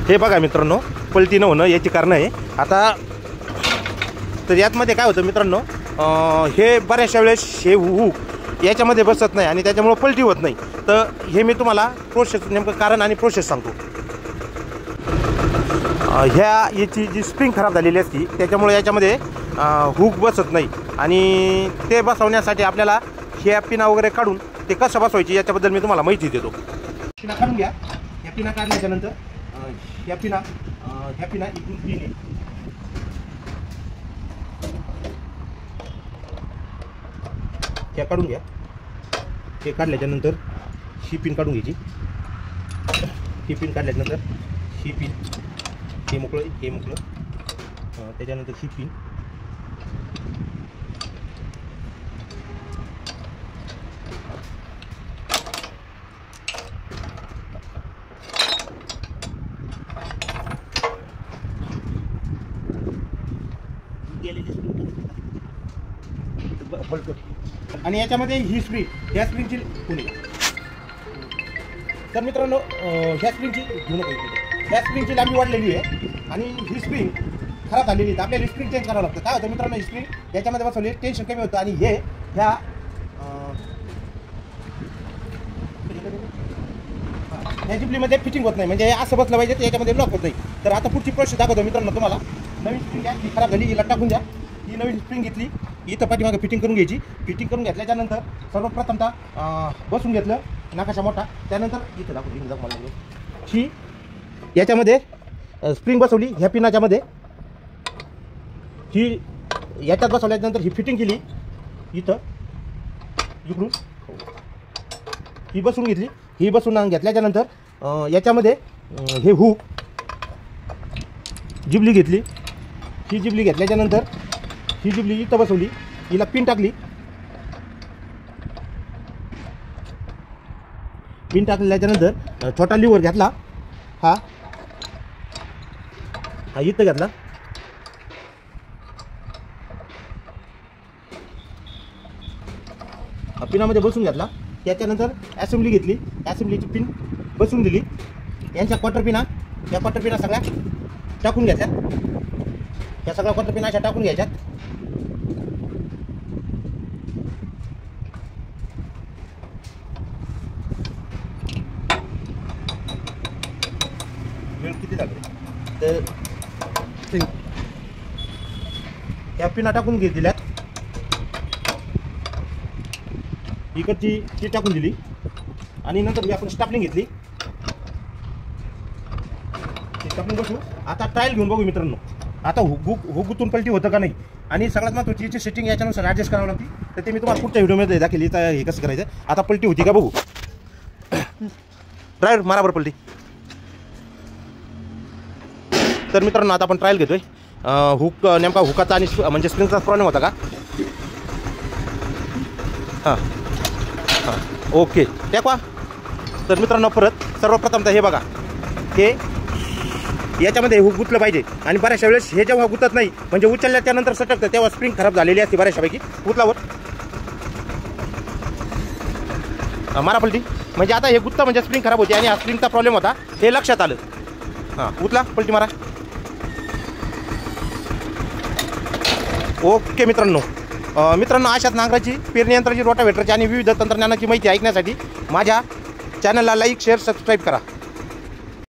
हे बघा मित्रांनो, पलटी न होणं याची कारणं आहे. आता तर यातमध्ये काय होतं मित्रांनो, हे बऱ्याचशा वेळेस हे हुक याच्यामध्ये बसत नाही आणि त्याच्यामुळं पलटी होत नाही. तर हे मी तुम्हाला प्रोसेस नेमकं कारण आणि प्रोसेस सांगतो. याची जी स्प्रिंग खराब झालेली असती त्याच्यामुळे याच्यामध्ये हुक बसत नाही आणि ते बसवण्यासाठी आपल्याला ह्या पिना वगैरे काढून ते कसं बसवायची याच्याबद्दल मी तुम्हाला माहिती देतो. पिना काढून घ्या. ह्या पिना काढल्याच्यानंतर ह्या पिना इकडून पिन आहे, ह्या काढून घ्या. हे काढल्याच्यानंतर ही पिन काढून घ्यायची. ही पिन काढल्याच्यानंतर ही पिन, हे मोकळं हे मोकळं, त्याच्यानंतर ही पिन, आणि याच्यामध्ये ही स्प्रिंग, ह्या स्प्रिंगची पुणे. तर मित्रांनो, ह्या स्प्रिंगची घेऊ नका. ह्या स्प्रिंगची लांबी वाढलेली आहे आणि ही स्प्रिंग खराब झालेली आहे. आपल्याला स्प्रिंग चेंज करावं लागतं. काय होतं मित्रांनो, ही स्प्रिंग याच्यामध्ये बसवली टेन्शन कमी होतं आणि हे ह्या जिबलीमध्ये फिटिंग होत नाही. म्हणजे असं बसलं पाहिजे तर याच्यामध्ये लॉक होत नाही. तर आता पुढची प्रोसेस दाखवतो मित्रांनो तुम्हाला. नवीन स्प्रिंग घ्या, ही खराब झाली, हिला टाकून द्या. ही नवीन स्प्रिंग घेतली, इथं पाठीमागे फिटिंग करून घ्यायची. फिटिंग करून घेतल्याच्यानंतर सर्वप्रथमतः बसून घेतलं नाकाशा मोठा. त्यानंतर इथं दाखवली ही याच्यामध्ये स्प्रिंग बसवली ह्या पिनाच्यामध्ये. ही याच्यात बसवल्यानंतर ही फिटिंग केली इथं इकडून. ही बसून घेतली. ही बसून घेतल्याच्यानंतर याच्यामध्ये हे हुक जिबली घेतली. ही जिबली घेतल्याच्यानंतर ही जिबली इथं बसवली, हिला पिन टाकली. पिन टाकल्याच्यानंतर छोटा लिव्हर घेतला, हा इथं घेतला. पिनामध्ये बसून घेतला. त्याच्यानंतर असेंब्ली घेतली, असेंब्लीची पिन बसून दिली. यांच्या क्वार्टर पिना, या क्वार्टर पिना सगळ्या टाकून घ्यायच्या. या सगळ्या क्वार्टर पिना अशा टाकून घ्यायच्यात. किती लागले तर या पिना टाकून दिल्यात. इकडची ती टाकून दिली आणि नंतर आपण स्टापलिंग घेतली. स्टापलिंग बसू. आता ट्रायल घेऊन बघू मित्रांनो. आता हुकूतून पलटी होतं का नाही आणि सगळ्यात महत्त्वाची याची सेटिंग याच्यानुसार ॲडजस्ट करावं लागते. तर ते मी तुम्हाला पुढच्या व्हिडिओमध्ये दाखवली. तर हे कसं करायचं. आता पलटी होती का बघू. ड्रायव्हर मारा बरं पलटी. तर मित्रांनो आता आपण ट्रायल घेतोय. हुक नेमका हुकाचा आणि म्हणजे स्प्रिंगचा प्रॉब्लेम होता का. हां हां ओके टेकवा. तर मित्रांनो परत सर्वप्रथमतः हे बघा, हे याच्यामध्ये हुक गुतलं पाहिजे आणि बऱ्याचशा वेळेस हे जेव्हा गुतत नाही म्हणजे उचलल्याच्यानंतर सटकतं तेव्हा स्प्रिंग खराब झालेली असते बऱ्याचशापैकी. गुतलावर मारा पलटी. म्हणजे आता हे गुत्ता म्हणजे स्प्रिंग खराब होती आणि हा स्प्रिंगचा प्रॉब्लेम होता हे लक्षात आलं. हां उचला पलटी मारा. ओके मित्रांनो, अशाच नांगराची, पेरणी यंत्राची, रोटावेटरची आणि विविध तंत्रज्ञानाची माहिती ऐकण्यासाठी माझ्या चॅनलला लाईक, शेअर, सबस्क्राईब करा.